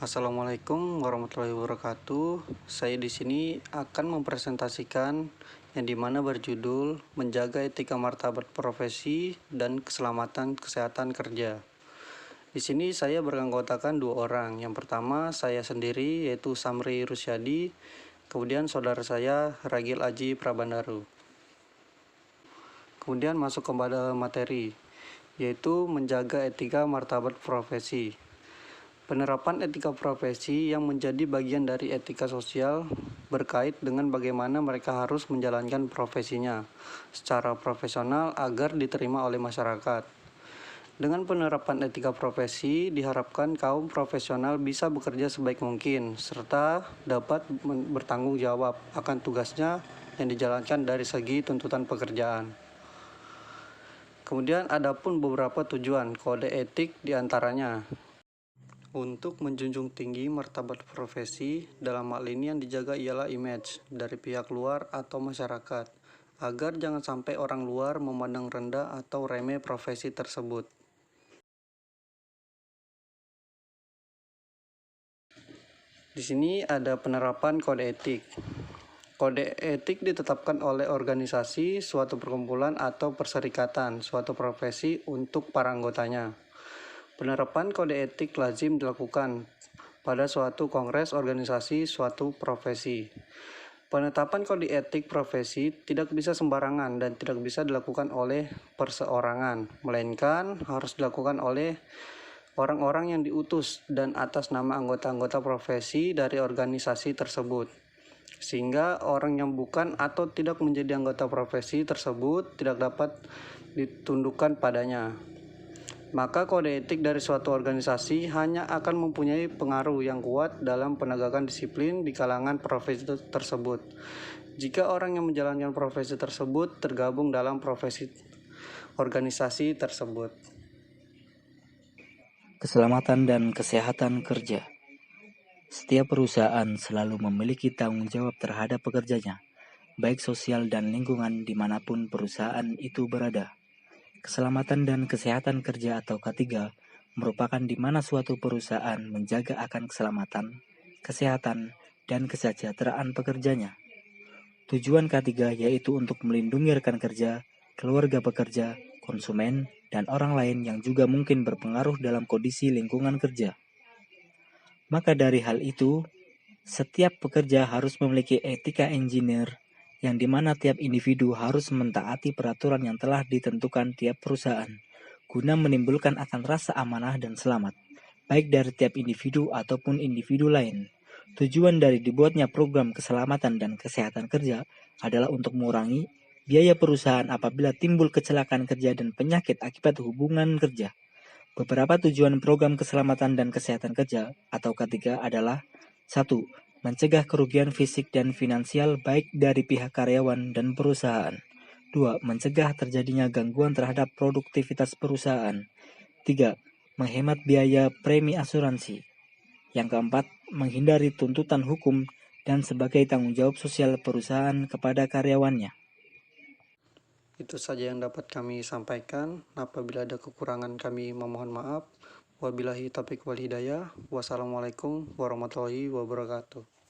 Assalamualaikum warahmatullahi wabarakatuh. Saya di sini akan mempresentasikan yang dimana berjudul menjaga etika martabat profesi dan keselamatan kesehatan kerja. Di sini saya beranggotakan 2 orang. Yang pertama saya sendiri yaitu Samri Rusyadi, kemudian saudara saya Ragil Aji Prabandaru. Kemudian masuk kepada materi, yaitu menjaga etika martabat profesi. Penerapan etika profesi yang menjadi bagian dari etika sosial berkait dengan bagaimana mereka harus menjalankan profesinya secara profesional agar diterima oleh masyarakat. Dengan penerapan etika profesi, diharapkan kaum profesional bisa bekerja sebaik mungkin serta dapat bertanggung jawab akan tugasnya yang dijalankan dari segi tuntutan pekerjaan. Kemudian ada pun beberapa tujuan kode etik diantaranya. Untuk menjunjung tinggi martabat profesi, dalam hal ini yang dijaga ialah image dari pihak luar atau masyarakat, agar jangan sampai orang luar memandang rendah atau remeh profesi tersebut. Di sini ada penerapan kode etik. Kode etik ditetapkan oleh organisasi, suatu perkumpulan atau perserikatan, suatu profesi untuk para anggotanya. Penerapan kode etik lazim dilakukan pada suatu kongres organisasi suatu profesi. Penetapan kode etik profesi tidak bisa sembarangan dan tidak bisa dilakukan oleh perseorangan, melainkan harus dilakukan oleh orang-orang yang diutus dan atas nama anggota-anggota profesi dari organisasi tersebut. Sehingga orang yang bukan atau tidak menjadi anggota profesi tersebut tidak dapat ditundukkan padanya. Maka kode etik dari suatu organisasi hanya akan mempunyai pengaruh yang kuat dalam penegakan disiplin di kalangan profesi tersebut. Jika orang yang menjalankan profesi tersebut tergabung dalam profesi organisasi tersebut. Keselamatan dan kesehatan kerja. Setiap perusahaan selalu memiliki tanggung jawab terhadap pekerjanya, baik sosial dan lingkungan dimanapun perusahaan itu berada. Keselamatan dan kesehatan kerja atau K3 merupakan di mana suatu perusahaan menjaga akan keselamatan, kesehatan, dan kesejahteraan pekerjanya. Tujuan K3 yaitu untuk melindungi rekan kerja, keluarga pekerja, konsumen, dan orang lain yang juga mungkin berpengaruh dalam kondisi lingkungan kerja. Maka dari hal itu, setiap pekerja harus memiliki etika engineer yang dimana tiap individu harus mentaati peraturan yang telah ditentukan tiap perusahaan, guna menimbulkan akan rasa amanah dan selamat, baik dari tiap individu ataupun individu lain. Tujuan dari dibuatnya program keselamatan dan kesehatan kerja adalah untuk mengurangi biaya perusahaan apabila timbul kecelakaan kerja dan penyakit akibat hubungan kerja. Beberapa tujuan program keselamatan dan kesehatan kerja atau K3 adalah 1. Mencegah kerugian fisik dan finansial baik dari pihak karyawan dan perusahaan. 2. Mencegah terjadinya gangguan terhadap produktivitas perusahaan. 3. Menghemat biaya premi asuransi. Yang keempat, menghindari tuntutan hukum dan sebagai tanggung jawab sosial perusahaan kepada karyawannya. Itu saja yang dapat kami sampaikan. Apabila ada kekurangan kami memohon maaf. Wabillahi taufiq wal hidayah. Wassalamualaikum warahmatullahi wabarakatuh.